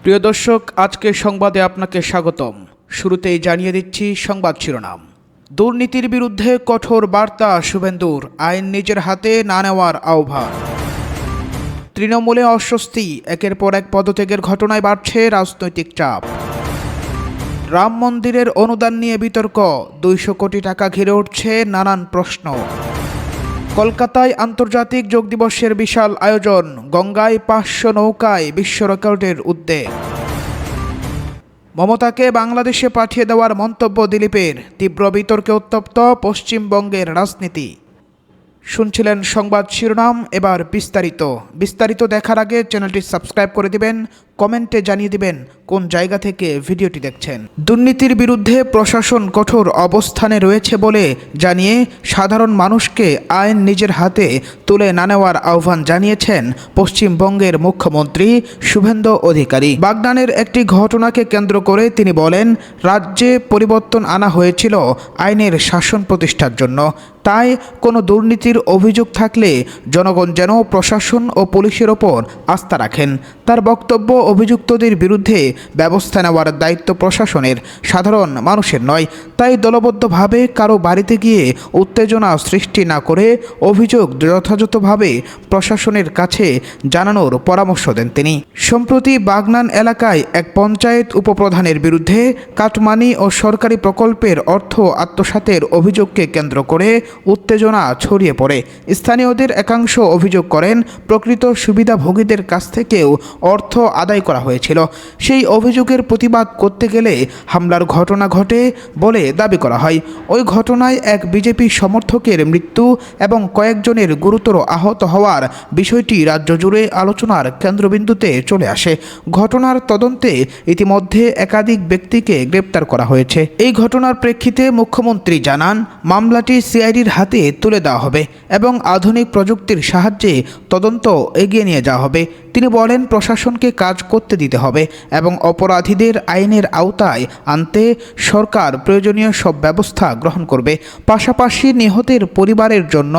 প্রিয় দর্শক, আজকের সংবাদে আপনাকে স্বাগতম। শুরুতেই জানিয়ে দিচ্ছি সংবাদ শিরোনাম। দুর্নীতির বিরুদ্ধে কঠোর বার্তা শুভেন্দুর, আইন নিজের হাতে না নেওয়ার আহ্বান। তৃণমূলে অস্বস্তি, একের পর এক পদত্যাগের ঘটনায় বাড়ছে রাজনৈতিক চাপ। রাম মন্দিরের অনুদান নিয়ে বিতর্ক, 200 কোটি টাকা ঘিরে উঠছে নানান প্রশ্ন। কলকাতায় আন্তর্জাতিক যোগ দিবসের বিশাল আয়োজন, গঙ্গায় 500 নৌকায় বিশ্ব রেকর্ডের উদ্যোগ। মমতাকে বাংলাদেশে পাঠিয়ে দেওয়ার মন্তব্য দিলীপের, তীব্র বিতর্কে উত্তপ্ত পশ্চিমবঙ্গের রাজনীতি। শুনছিলেন সংবাদ শিরোনাম, এবার বিস্তারিত দেখার আগে চ্যানেলটি সাবস্ক্রাইব করে দিবেন, কমেন্টে জানিয়ে দিবেন কোন জায়গা থেকে ভিডিওটি দেখছেন। দুর্নীতির বিরুদ্ধে প্রশাসন কঠোর অবস্থানে রয়েছে বলে জানিয়ে সাধারণ মানুষকে আইন নিজের হাতে তুলে না নেওয়ার আহ্বান জানিয়েছেন পশ্চিমবঙ্গের মুখ্যমন্ত্রী শুভেন্দু অধিকারী। বাগদানের একটি ঘটনাকে কেন্দ্র করে তিনি বলেন, রাজ্যে পরিবর্তন আনা হয়েছিল আইনের শাসন প্রতিষ্ঠার জন্য। তাই কোনো দুর্নীতির অভিযোগ থাকলে জনগণ যেন প্রশাসন ও পুলিশের ওপর আস্থা রাখেন। তার বক্তব্য, অভিযুক্তদের বিরুদ্ধে ব্যবস্থা নেওয়ার দায়িত্ব প্রশাসনের, সাধারণ মানুষের নয়। তাই দলবদ্ধভাবে কারো বাড়িতে গিয়ে উত্তেজনা সৃষ্টি না করে অভিযোগ যথাযথভাবে প্রশাসনের কাছে জানানোর পরামর্শ দেন তিনি। সম্প্রতি বাগনান এলাকায় এক পঞ্চায়েত উপপ্রধানের বিরুদ্ধে কাটমানি ও সরকারি প্রকল্পের অর্থ আত্মসাতের অভিযোগকে কেন্দ্র করে উত্তেজনা ছড়িয়ে পড়ে। স্থানীয়দের একাংশ অভিযোগ করেন, প্রকৃত সুবিধাভোগীদের কাছ থেকেও অর্থ আদায় করা হয়েছিল। সেই অভিযোগের প্রতিবাদ করতে গেলে হামলার ঘটনা ঘটে বলে দাবি করা হয়। ওই ঘটনায় এক বিজেপি সমর্থকের মৃত্যু এবং কয়েকজনের গুরুতর আহত হওয়ার বিষয়টি রাজ্য জুড়ে আলোচনার কেন্দ্রবিন্দুতে চলে আসে। ঘটনার তদন্তে ইতিমধ্যে একাধিক ব্যক্তিকে গ্রেপ্তার করা হয়েছে। এই ঘটনার প্রেক্ষিতে মুখ্যমন্ত্রী জানান, মামলাটি সিআইডির হাতে তুলে দেওয়া হবে এবং আধুনিক প্রযুক্তির সাহায্যে তদন্ত এগিয়ে নিয়ে যাওয়া হবে। তিনি বলেন, প্রশাসনকে কাজ করতে দিতে হবে এবং অপরাধীদের আইনের আওতায় আনতে সরকার প্রয়োজনীয় সব ব্যবস্থা গ্রহণ করবে। পাশাপাশি নিহতের পরিবারের জন্য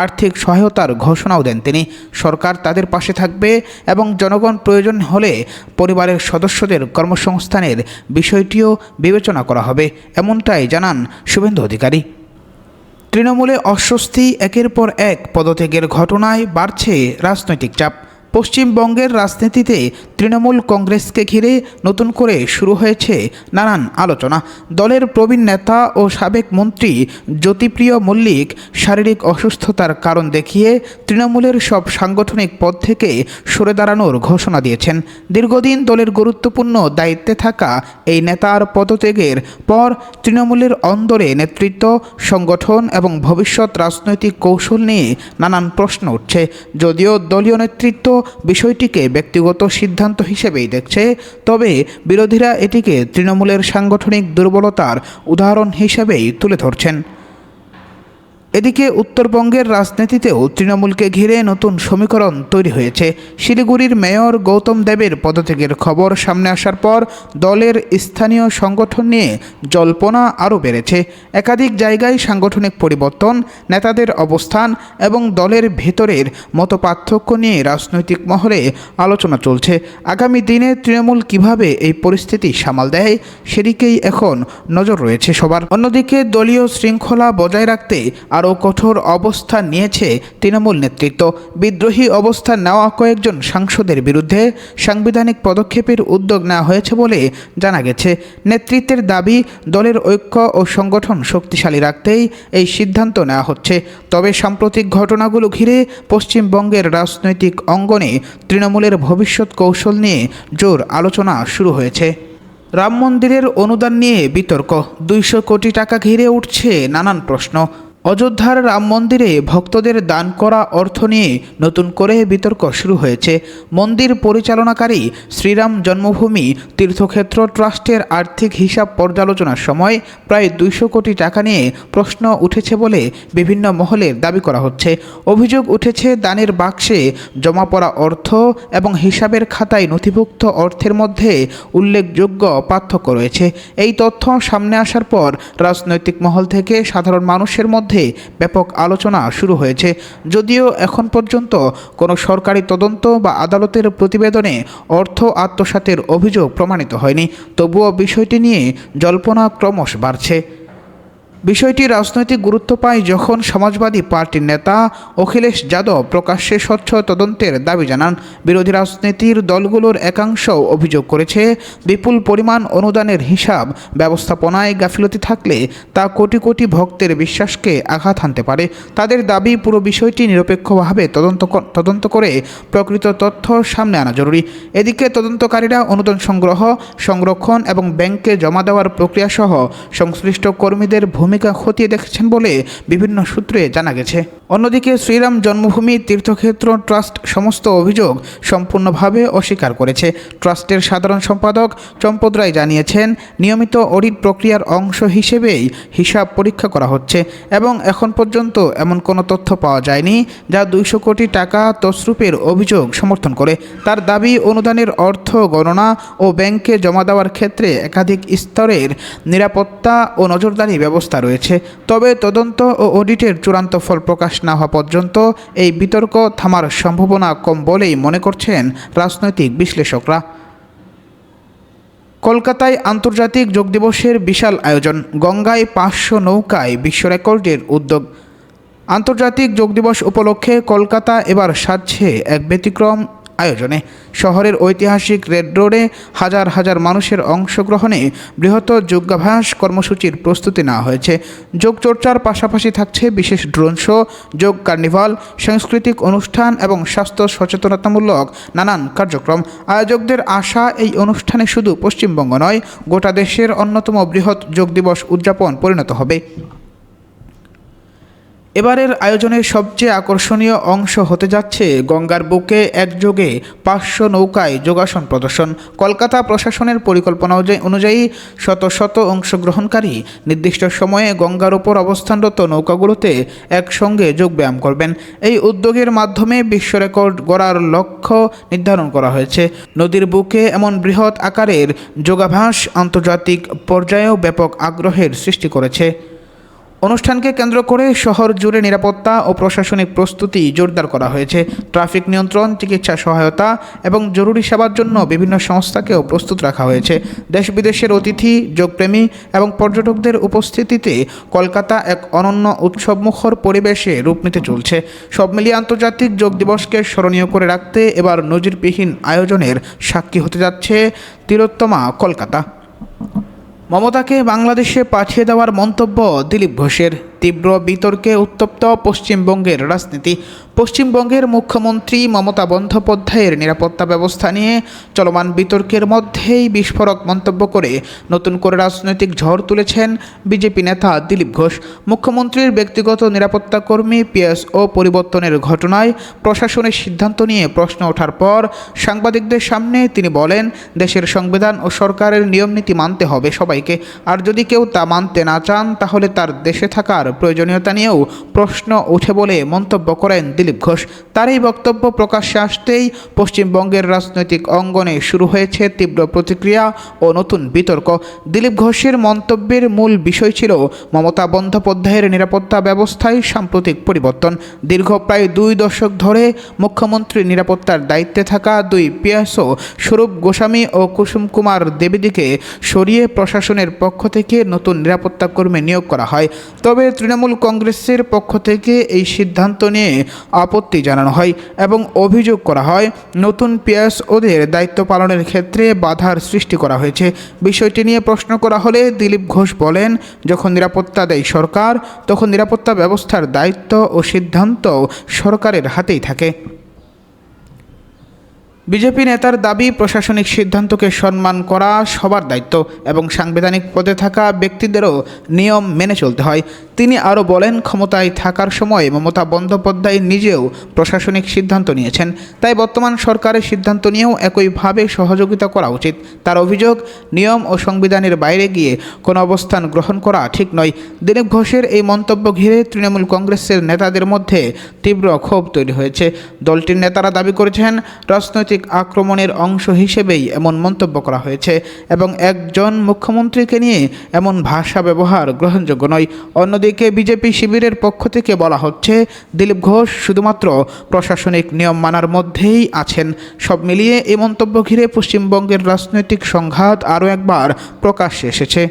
আর্থিক সহায়তার ঘোষণাও দেন তিনি। সরকার তাদের পাশে থাকবে এবং জনগণ প্রয়োজন হলে পরিবারের সদস্যদের কর্মসংস্থানের বিষয়টিও বিবেচনা করা হবে, এমনটাই জানান শুভেন্দু অধিকারী। তৃণমূলে অস্বস্তি, একের পর এক পদত্যাগের ঘটনায় বাড়ছে রাজনৈতিক চাপ। পশ্চিমবঙ্গের রাজনীতিতে তৃণমূল কংগ্রেসকে ঘিরে নতুন করে শুরু হয়েছে নানান আলোচনা। দলের প্রবীণ নেতা ও সাবেক মন্ত্রী জ্যোতিপ্রিয় মল্লিক শারীরিক অসুস্থতার কারণ দেখিয়ে তৃণমূলের সব সাংগঠনিক পদ থেকে সরে দাঁড়ানোর ঘোষণা দিয়েছেন। দীর্ঘদিন দলের গুরুত্বপূর্ণ দায়িত্বে থাকা এই নেতার পদত্যাগের পর তৃণমূলের অন্দরে নেতৃত্ব, সংগঠন এবং ভবিষ্যৎ রাজনৈতিক কৌশল নিয়ে নানান প্রশ্ন উঠছে। যদিও দলীয় নেতৃত্ব বিষয়টিকে ব্যক্তিগত সিদ্ধান্ত হিসেবেই দেখছে, তবে বিরোধীরা এটিকে তৃণমূলের সাংগঠনিক দুর্বলতার উদাহরণ হিসেবেই তুলে ধরছেন। এদিকে উত্তরবঙ্গের রাজনীতিতেও তৃণমূলকে ঘিরে নতুন সমীকরণ তৈরি হয়েছে। শিলিগুড়ির মেয়র গৌতম দেবের পদত্যাগের খবর সামনে আসার পর দলের স্থানীয় সংগঠন নিয়ে জল্পনা আরও বেড়েছে। একাধিক জায়গায় সাংগঠনিক পরিবর্তন, নেতাদের অবস্থান এবং দলের ভেতরের মতপার্থক্য নিয়ে রাজনৈতিক মহলে আলোচনা চলছে। আগামী দিনে তৃণমূল কিভাবে এই পরিস্থিতি সামাল দেয় সেদিকেই এখন নজর রয়েছে সবার। অন্যদিকে দলীয় শৃঙ্খলা বজায় রাখতে আরও কঠোর অবস্থান নিয়েছে তৃণমূল নেতৃত্ব। বিদ্রোহী অবস্থান নেওয়া কয়েকজন সাংসদের বিরুদ্ধে সাংবিধানিক পদক্ষেপের উদ্যোগ নেওয়া হয়েছে বলে জানা গেছে। নেতৃত্বের দাবি, দলের ঐক্য ও সংগঠন শক্তিশালী রাখতেই এই সিদ্ধান্ত নেওয়া হচ্ছে। তবে সাম্প্রতিক ঘটনাগুলো ঘিরে পশ্চিমবঙ্গের রাজনৈতিক অঙ্গনে তৃণমূলের ভবিষ্যৎ কৌশল নিয়ে জোর আলোচনা শুরু হয়েছে। রাম মন্দিরের অনুদান নিয়ে বিতর্ক, 200 কোটি টাকা ঘিরে উঠছে নানান প্রশ্ন। অযোধ্যার রাম মন্দিরে ভক্তদের দান করা অর্থ নিয়ে নতুন করে বিতর্ক শুরু হয়েছে। মন্দির পরিচালনাকারী শ্রীরাম জন্মভূমি তীর্থক্ষেত্র ট্রাস্টের আর্থিক হিসাব পর্যালোচনার সময় প্রায় 200 কোটি টাকা নিয়ে প্রশ্ন উঠেছে বলে বিভিন্ন মহলের দাবি করা হচ্ছে। অভিযোগ উঠেছে, দানের বাক্সে জমা পড়া অর্থ এবং হিসাবের খাতায় নথিভুক্ত অর্থের মধ্যে উল্লেখযোগ্য পার্থক্য রয়েছে। এই তথ্য সামনে আসার পর রাজনৈতিক মহল থেকে সাধারণ মানুষের মধ্যে মধ্যে ব্যাপক আলোচনা শুরু হয়েছে। যদিও এখন পর্যন্ত কোনো সরকারি তদন্ত বা আদালতের প্রতিবেদনে অর্থ আত্মসাতের অভিযোগ প্রমাণিত হয়নি, তবুও বিষয়টি নিয়ে জল্পনা ক্রমশ বাড়ছে। বিষয়টি রাজনৈতিক গুরুত্ব পায় যখন সমাজবাদী পার্টির নেতা অখিলেশ যাদব প্রকাশ্যে স্বচ্ছ তদন্তের দাবি জানান। বিরোধী রাজনীতির দলগুলোর একাংশ অভিযোগ করেছে, বিপুল পরিমাণ অনুদানের হিসাব ব্যবস্থাপনায় গাফিলতি থাকলে তা কোটি কোটি ভক্তের বিশ্বাসকে আঘাত হানতে পারে। তাদের দাবি, পুরো বিষয়টি নিরপেক্ষভাবে তদন্ত করে প্রকৃত তথ্য সামনে আনা জরুরি। এদিকে তদন্তকারীরা অনুদান সংগ্রহ, সংরক্ষণ এবং ব্যাংকে জমা দেওয়ার প্রক্রিয়াসহ সংশ্লিষ্ট কর্মীদের ভূমিকা খতিয়ে দেখেছেন বলে বিভিন্ন সূত্রে জানা গেছে। অন্যদিকে শ্রীরাম জন্মভূমি তীর্থক্ষেত্র ট্রাস্ট সমস্ত অভিযোগ সম্পূর্ণভাবে অস্বীকার করেছে। ট্রাস্টের সাধারণ সম্পাদক চম্পদ রায় জানিয়েছেন, নিয়মিত অডিট প্রক্রিয়ার অংশ হিসেবেই হিসাব পরীক্ষা করা হচ্ছে এবং এখন পর্যন্ত এমন কোনো তথ্য পাওয়া যায়নি যা 200 কোটি টাকা তছরূপের অভিযোগ সমর্থন করে। তার দাবি, অনুদানের অর্থ গণনা ও ব্যাংকে জমা দেওয়ার ক্ষেত্রে একাধিক স্তরের নিরাপত্তা ও নজরদারি ব্যবস্থা রয়েছে। তবে তদন্ত ও অডিটের চূড়ান্ত ফল প্রকাশ না হওয়া পর্যন্ত এই বিতর্ক থামার সম্ভাবনা কম বলেই মনে করছেন রাজনৈতিক বিশ্লেষকরা। কলকাতায় আন্তর্জাতিক যোগ দিবসের বিশাল আয়োজন, গঙ্গায় 500 নৌকায় বিশ্ব রেকর্ডের উদ্যোগ। আন্তর্জাতিক যোগ দিবস উপলক্ষে কলকাতা এবার সাজছে এক ব্যতিক্রম আয়োজনে। শহরের ঐতিহাসিক রেড রোডে হাজার হাজার মানুষের অংশগ্রহণে বৃহত্তর যোগাভ্যাস কর্মসূচির প্রস্তুতি নেওয়া হয়েছে। যোগচর্চার পাশাপাশি থাকছে বিশেষ ড্রোন শো, যোগ কার্নিভাল, সাংস্কৃতিক অনুষ্ঠান এবং স্বাস্থ্য সচেতনতামূলক নানান কার্যক্রম। আয়োজকদের আশা, এই অনুষ্ঠানে শুধু পশ্চিমবঙ্গ নয়, গোটা দেশের অন্যতম বৃহৎ যোগ দিবস উদযাপন পরিণত হবে। এবারের আয়োজনের সবচেয়ে আকর্ষণীয় অংশ হতে যাচ্ছে গঙ্গার বুকে একযোগে 500 নৌকায় যোগাসন প্রদর্শন। কলকাতা প্রশাসনের পরিকল্পনা অনুযায়ী শত শত অংশগ্রহণকারী নির্দিষ্ট সময়ে গঙ্গার ওপর অবস্থানরত নৌকাগুলোতে একসঙ্গে যোগব্যায়াম করবেন। এই উদ্যোগের মাধ্যমে বিশ্ব রেকর্ড গড়ার লক্ষ্য নির্ধারণ করা হয়েছে। নদীর বুকে এমন বৃহৎ আকারের যোগাভ্যাস আন্তর্জাতিক পর্যায়েও ব্যাপক আগ্রহের সৃষ্টি করেছে। অনুষ্ঠানকে কেন্দ্র করে শহর জুড়ে নিরাপত্তা ও প্রশাসনিক প্রস্তুতি জোরদার করা হয়েছে। ট্রাফিক নিয়ন্ত্রণ, চিকিৎসা সহায়তা এবং জরুরি সেবার জন্য বিভিন্ন সংস্থাকেও প্রস্তুত রাখা হয়েছে। দেশ বিদেশের অতিথি, যোগপ্রেমী এবং পর্যটকদের উপস্থিতিতে কলকাতা এক অনন্য উৎসবমুখর পরিবেশে রূপ নিতে চলছে। সব মিলিয়ে আন্তর্জাতিক যোগ দিবসকে স্মরণীয় করে রাখতে এবার নজিরবিহীন আয়োজনের সাক্ষী হতে যাচ্ছে তিলোত্তমা কলকাতা। মমতাকে বাংলাদেশে পাঠিয়ে দেওয়ার মন্তব্য দিলীপ ঘোষের, তীব্র বিতর্কে উত্তপ্ত পশ্চিমবঙ্গের রাজনীতি। পশ্চিমবঙ্গের মুখ্যমন্ত্রী মমতা বন্দ্যোপাধ্যায়ের নিরাপত্তা ব্যবস্থা নিয়ে চলমান বিতর্কের মধ্যেই বিস্ফোরক মন্তব্য করে নতুন করে রাজনৈতিক ঝড় তুলেছেন বিজেপি নেতা দিলীপ ঘোষ। মুখ্যমন্ত্রীর ব্যক্তিগত নিরাপত্তা কর্মী পিএসও পরিবর্তনের ঘটনায় প্রশাসনের সিদ্ধান্ত নিয়ে প্রশ্ন ওঠার পর সাংবাদিকদের সামনে তিনি বলেন, দেশের সংবিধান ও সরকারের নিয়মনীতি মানতে হবে সবাইকে, আর যদি কেউ তা মানতে না চান তাহলে তার দেশে থাকার প্রয়োজনীয়তা নিয়েও প্রশ্ন ওঠে বলে মন্তব্য করেন দিলীপ ঘোষ। তার এই বক্তব্য প্রকাশ্যে আসতেই পশ্চিমবঙ্গের রাজনৈতিক অঙ্গনে শুরু হয়েছে তীব্র প্রতিক্রিয়া ও নতুন বিতর্ক। দিলীপ ঘোষের মন্তব্যের মূল বিষয় ছিল মমতা বন্দ্যোপাধ্যায়ের নিরাপত্তা ব্যবস্থায় সাম্প্রতিক পরিবর্তন। দীর্ঘ প্রায় 2 দশক ধরে মুখ্যমন্ত্রীর নিরাপত্তার দায়িত্বে থাকা 2 পিএসও স্বরূপ গোস্বামী ও কুসুম কুমার দেবীদিকে সরিয়ে প্রশাসনের পক্ষ থেকে নতুন নিরাপত্তা কর্মী নিয়োগ করা হয়। তবে তৃণমূল কংগ্রেসের পক্ষ থেকে এই সিদ্ধান্ত নিয়ে আপত্তি জানানো হয় এবং অভিযোগ করা হয় নতুন পিএসওদের দায়িত্ব পালনের ক্ষেত্রে বাধার সৃষ্টি করা হয়েছে। বিষয়টি নিয়ে প্রশ্ন করা হলে দিলীপ ঘোষ বলেন, যখন নিরাপত্তা দেয় সরকার তখন নিরাপত্তা ব্যবস্থার দায়িত্ব ও সিদ্ধান্ত সরকারের হাতেই থাকে। বিজেপি নেতার দাবি, প্রশাসনিক সিদ্ধান্তকে সম্মান করা সবার দায়িত্ব এবং সাংবিধানিক পদে থাকা ব্যক্তিদেরও নিয়ম মেনে চলতে হয়। তিনি আরও বলেন, ক্ষমতায় থাকার সময় মমতা বন্দ্যোপাধ্যায় নিজেও প্রশাসনিক সিদ্ধান্ত নিয়েছেন, তাই বর্তমান সরকারের সিদ্ধান্ত নিয়েও একইভাবে সহযোগিতা করা উচিত। তার অভিযোগ, নিয়ম ও সংবিধানের বাইরে গিয়ে কোনো অবস্থান গ্রহণ করা ঠিক নয়। দিলীপ ঘোষের এই মন্তব্য ঘিরে তৃণমূল কংগ্রেসের নেতাদের মধ্যে তীব্র ক্ষোভ তৈরি হয়েছে। দলটির নেতারা দাবি করেছেন, রাজনৈতিক রাজনৈতিক আক্রমণের অংশ হিসেবেই এমন মন্তব্য করা হয়েছে এবং একজন মুখ্যমন্ত্রীকে নিয়ে এমন ভাষা ব্যবহার গ্রহণযোগ্য নয়। অন্যদিকে বিজেপি শিবিরের পক্ষ থেকে বলা হচ্ছে দিলীপ ঘোষ শুধুমাত্র প্রশাসনিক নিয়ম মানার মধ্যেই আছেন। সব মিলিয়ে এই মন্তব্য ঘিরে পশ্চিমবঙ্গের রাজনৈতিক সংঘাত আরও একবার প্রকাশ্যে এসেছে।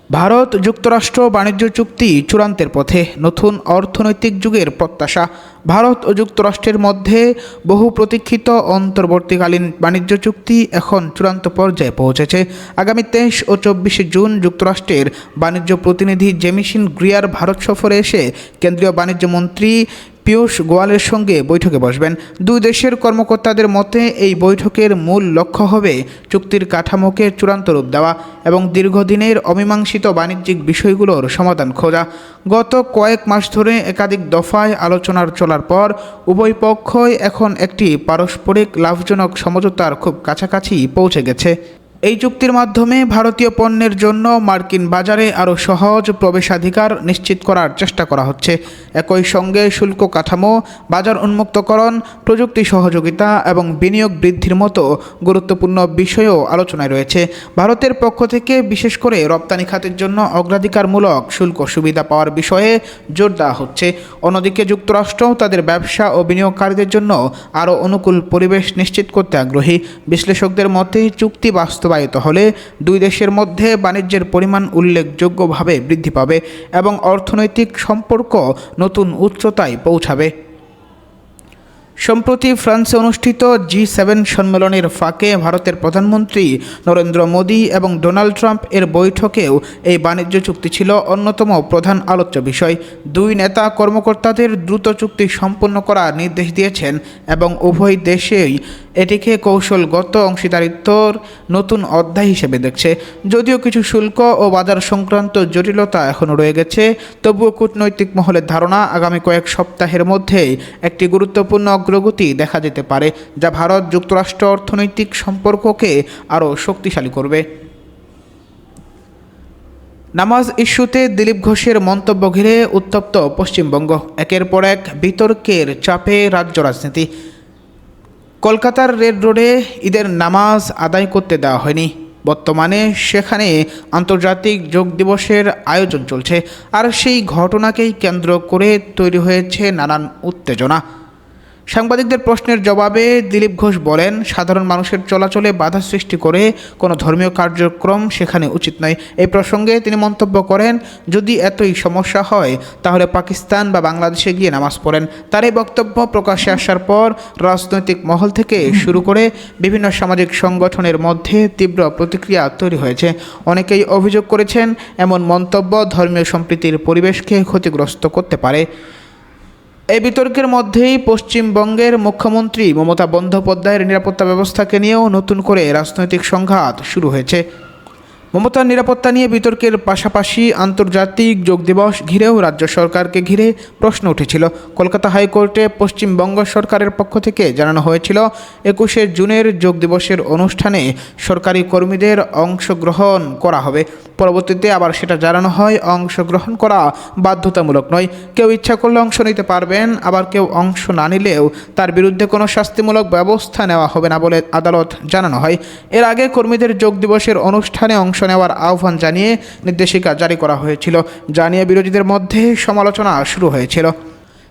ভারত যুক্তরাষ্ট্র বাণিজ্য চুক্তি চূড়ান্তের পথে, নতুন অর্থনৈতিক যুগের প্রত্যাশা। ভারত ও যুক্তরাষ্ট্রের মধ্যে বহু প্রতীক্ষিত অন্তর্বর্তীকালীন বাণিজ্য চুক্তি এখন চূড়ান্ত পর্যায়ে পৌঁছেছে। আগামী 23 ও 24 জুন যুক্তরাষ্ট্রের বাণিজ্য প্রতিনিধি জেমিসন গ্রিয়ার ভারত সফরে এসে কেন্দ্রীয় বাণিজ্য মন্ত্রী পীয়ূষ গোয়ালের সঙ্গে বৈঠকে বসবেন। দুই দেশের কর্মকর্তাদের মতে এই বৈঠকের মূল লক্ষ্য হবে চুক্তির কাঠামোকে চূড়ান্ত রূপ দেওয়া এবং দীর্ঘদিনের অমীমাংসিত বাণিজ্যিক বিষয়গুলোর সমাধান খোঁজা। গত কয়েক মাস ধরে একাধিক দফায় আলোচনার চলার পর উভয় পক্ষই এখন একটি পারস্পরিক লাভজনক সমঝোতার খুব কাছাকাছি পৌঁছে গেছে। এই চুক্তির মাধ্যমে ভারতীয় পণ্যের জন্য মার্কিন বাজারে আরও সহজ প্রবেশাধিকার নিশ্চিত করার চেষ্টা করা হচ্ছে। একই সঙ্গে শুল্ক কাঠামো, বাজার উন্মুক্তকরণ, প্রযুক্তি সহযোগিতা এবং বিনিয়োগ বৃদ্ধির মতো গুরুত্বপূর্ণ বিষয়ও আলোচনায় রয়েছে। ভারতের পক্ষ থেকে বিশেষ করে রপ্তানি খাতের জন্য অগ্রাধিকারমূলক শুল্ক সুবিধা পাওয়ার বিষয়ে জোর দেওয়া হচ্ছে। অন্যদিকে যুক্তরাষ্ট্র তাদের ব্যবসা ও বিনিয়োগকারীদের জন্য আরও অনুকূল পরিবেশ নিশ্চিত করতে আগ্রহী। বিশ্লেষকদের মতে চুক্তি বাস্তবায়িত হলে দুই দেশের মধ্যে বাণিজ্যের পরিমাণ উল্লেখযোগ্যভাবে বৃদ্ধি পাবে এবং অর্থনৈতিক সম্পর্ক নতুন উচ্চতায় পৌঁছাবে। সম্প্রতি ফ্রান্সে অনুষ্ঠিত G7 সম্মেলনের ফাঁকে ভারতের প্রধানমন্ত্রী নরেন্দ্র মোদী এবং ডোনাল্ড ট্রাম্প এর বৈঠকেও এই বাণিজ্য চুক্তি ছিল অন্যতম প্রধান আলোচ্য বিষয়। দুই নেতা কর্মকর্তাদের দ্রুত চুক্তি সম্পন্ন করার নির্দেশ দিয়েছেন এবং উভয় দেশেই এটিকে কৌশলগত অংশীদারিত্বর নতুন অধ্যায় হিসেবে দেখছে। যদিও কিছু শুল্ক ও বাজার সংক্রান্ত জটিলতা এখনও রয়ে গেছে, তবুও কূটনৈতিক মহলের ধারণা আগামী কয়েক সপ্তাহের মধ্যেই একটি গুরুত্বপূর্ণ অগ্রগতি দেখা যেতে পারে, যা ভারত যুক্তরাষ্ট্র অর্থনৈতিক সম্পর্ককে আরও শক্তিশালী করবে। নামাজ ইস্যুতে দিলীপ ঘোষের মন্তব্য ঘিরে উত্তপ্ত পশ্চিমবঙ্গ, একের পর এক বিতর্কের চাপে রাজ্য রাজনীতি। কলকাতার রেড রোডে ঈদের নামাজ আদায় করতে দেওয়া হয়নি। বর্তমানে সেখানে আন্তর্জাতিক যোগ দিবসের আয়োজন চলছে, আর সেই ঘটনাকেই কেন্দ্র করে তৈরি হয়েছে নানান উত্তেজনা। সাংবাদিকদের প্রশ্নের জবাবে দিলীপ ঘোষ বলেন, সাধারণ মানুষের চলাচলে বাধা সৃষ্টি করে কোনো ধর্মীয় কার্যক্রম সেখানে উচিত নয়। এই প্রসঙ্গে তিনি মন্তব্য করেন, যদি এতই সমস্যা হয় তাহলে পাকিস্তান বা বাংলাদেশে গিয়ে নামাজ পড়েন। তার এই বক্তব্য প্রকাশ্যে আসার পর রাজনৈতিক মহল থেকে শুরু করে বিভিন্ন সামাজিক সংগঠনের মধ্যে তীব্র প্রতিক্রিয়া তৈরি হয়েছে। অনেকেই অভিযোগ করেছেন এমন মন্তব্য ধর্মীয় সম্প্রীতির পরিবেশকে ক্ষতিগ্রস্ত করতে পারে। এই বিতর্কের মধ্যেই পশ্চিমবঙ্গের মুখ্যমন্ত্রী মমতা বন্দ্যোপাধ্যায়ের নিরাপত্তা ব্যবস্থাকে নিয়েও নতুন করে রাজনৈতিক সংঘাত শুরু হয়েছে। মমতার নিরাপত্তা নিয়ে বিতর্কের পাশাপাশি আন্তর্জাতিক যোগ দিবস ঘিরেও রাজ্য সরকারকে ঘিরে প্রশ্ন উঠেছিল। কলকাতা হাইকোর্টে পশ্চিমবঙ্গ সরকারের পক্ষ থেকে জানানো হয়েছিল 21শে জুনের যোগ দিবসের অনুষ্ঠানে সরকারি কর্মীদের অংশগ্রহণ করা হবে। পরবর্তীতে আবার সেটা জানানো হয় অংশগ্রহণ করা বাধ্যতামূলক নয়, কেউ ইচ্ছা করলে অংশ নিতে পারবেন, আবার কেউ অংশ না নিলেও তার বিরুদ্ধে কোনো শাস্তিমূলক ব্যবস্থা নেওয়া হবে না বলে আদালত জানানো হয়। এর আগে কর্মীদের যোগ দিবসের অনুষ্ঠানে অংশ নেওয়ার আহ্বান জানিয়ে নির্দেশিকা জারি করা হয়েছিল, যা নিয়ে বিরোধীদের মধ্যে সমালোচনা শুরু হয়েছিল।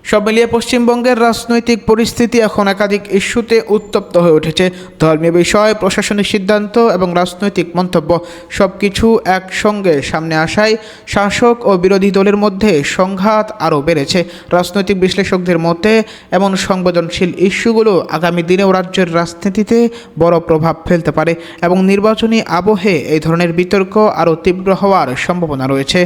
সব মিলিয়ে পশ্চিমবঙ্গের রাজনৈতিক পরিস্থিতি এখন একাধিক ইস্যুতে উত্তপ্ত হয়ে উঠেছে। ধর্মীয় বিষয়, প্রশাসনিক সিদ্ধান্ত এবং রাজনৈতিক মন্তব্য সবকিছু একসঙ্গে সামনে আসায় শাসক ও বিরোধী দলের মধ্যে সংঘাত আরও বেড়েছে। রাজনৈতিক বিশ্লেষকদের মতে এমন সংবেদনশীল ইস্যুগুলো আগামী দিনেও রাজ্যের রাজনীতিতে বড় প্রভাব ফেলতে পারে এবং নির্বাচনী আবহে এই ধরনের বিতর্ক আরও তীব্র হওয়ার সম্ভাবনা রয়েছে।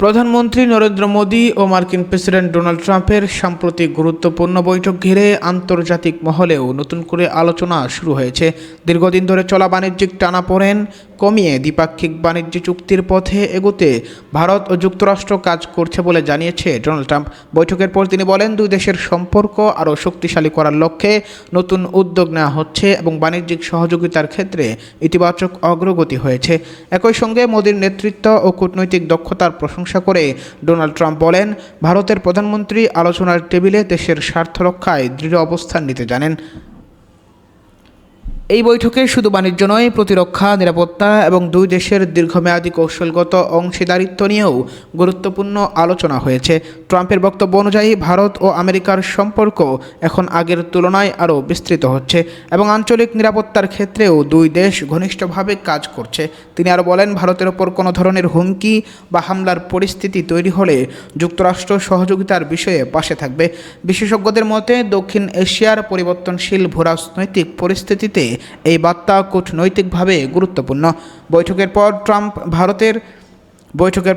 প্রধানমন্ত্রী নরেন্দ্র মোদী ও মার্কিন প্রেসিডেন্ট ডোনাল্ড ট্রাম্পের সাম্প্রতিক গুরুত্বপূর্ণ বৈঠক ঘিরে আন্তর্জাতিক মহলেও নতুন করে আলোচনা শুরু হয়েছে। দীর্ঘদিন ধরে চলা বাণিজ্যিক টানাপোড়েন কমিয়ে দ্বিপাক্ষিক বাণিজ্য চুক্তির পথে এগোতে ভারত ও যুক্তরাষ্ট্র কাজ করছে বলে জানিয়েছে ডোনাল্ড ট্রাম্প। বৈঠকের পর তিনি বলেন, দুই দেশের সম্পর্ক আরও শক্তিশালী করার লক্ষ্যে নতুন উদ্যোগ নেওয়া হচ্ছে এবং বাণিজ্যিক সহযোগিতার ক্ষেত্রে ইতিবাচক অগ্রগতি হয়েছে। একই সঙ্গে মোদীর নেতৃত্ব ও কূটনৈতিক দক্ষতার প্রশংসা প্রশংসা করে ডোনাল্ড ট্রাম্প বলেন, ভারতের প্রধানমন্ত্রী আলোচনার টেবিলে দেশের স্বার্থ রক্ষায় দৃঢ় অবস্থান নিতে জানেন। এই বৈঠকে শুধু বাণিজ্য নয়, প্রতিরক্ষা, নিরাপত্তা এবং দুই দেশের দীর্ঘমেয়াদী কৌশলগত অংশীদারিত্ব নিয়েও গুরুত্বপূর্ণ আলোচনা হয়েছে। ট্রাম্পের বক্তব্য অনুযায়ী ভারত ও আমেরিকার সম্পর্ক এখন আগের তুলনায় আরও বিস্তৃত হচ্ছে এবং আঞ্চলিক নিরাপত্তার ক্ষেত্রেও দুই দেশ ঘনিষ্ঠভাবে কাজ করছে। তিনি আরও বলেন, ভারতের ওপর কোনো ধরনের হুমকি বা হামলার পরিস্থিতি তৈরি হলে যুক্তরাষ্ট্র সহযোগিতার বিষয়ে পাশে থাকবে। বিশেষজ্ঞদের মতে দক্ষিণ এশিয়ার পরিবর্তনশীল ভূরাজনৈতিক পরিস্থিতিতে এই বার্তা কূটনৈতিকভাবে গুরুত্বপূর্ণ। বৈঠকের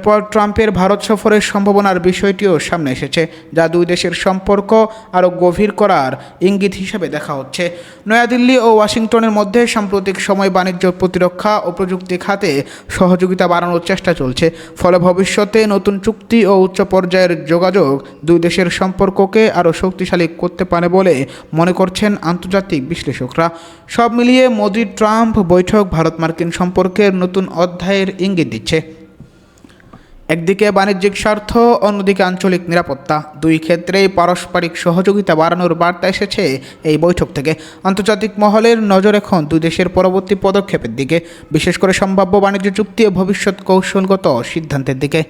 পর ট্রাম্পের ভারত সফরের সম্ভাবনার বিষয়টিও সামনে এসেছে, যা দুই দেশের সম্পর্ক আরও গভীর করার ইঙ্গিত হিসেবে দেখা হচ্ছে। নয়াদিল্লি ও ওয়াশিংটনের মধ্যে সাম্প্রতিক সময় বাণিজ্য, প্রতিরক্ষা ও প্রযুক্তি খাতে সহযোগিতা বাড়ানোর চেষ্টা চলছে। ফলে ভবিষ্যতে নতুন চুক্তি ও উচ্চ পর্যায়ের যোগাযোগ দুই দেশের সম্পর্ককে আরও শক্তিশালী করতে পারে বলে মনে করছেন আন্তর্জাতিক বিশ্লেষকরা। সব মিলিয়ে মোদি ট্রাম্প বৈঠক ভারত মার্কিন সম্পর্কের নতুন অধ্যায়ের ইঙ্গিত দিচ্ছে। একদিকে বাণিজ্যিক স্বার্থ, অন্যদিকে আঞ্চলিক নিরাপত্তা, দুই ক্ষেত্রেই পারস্পরিক সহযোগিতা বাড়ানোর বার্তা এসেছে এই বৈঠক থেকে। আন্তর্জাতিক মহলের নজর এখন দুই দেশের পরবর্তী পদক্ষেপের দিকে, বিশেষ করে সম্ভাব্য বাণিজ্য চুক্তি ও ভবিষ্যৎ কৌশলগত সিদ্ধান্তের দিকে।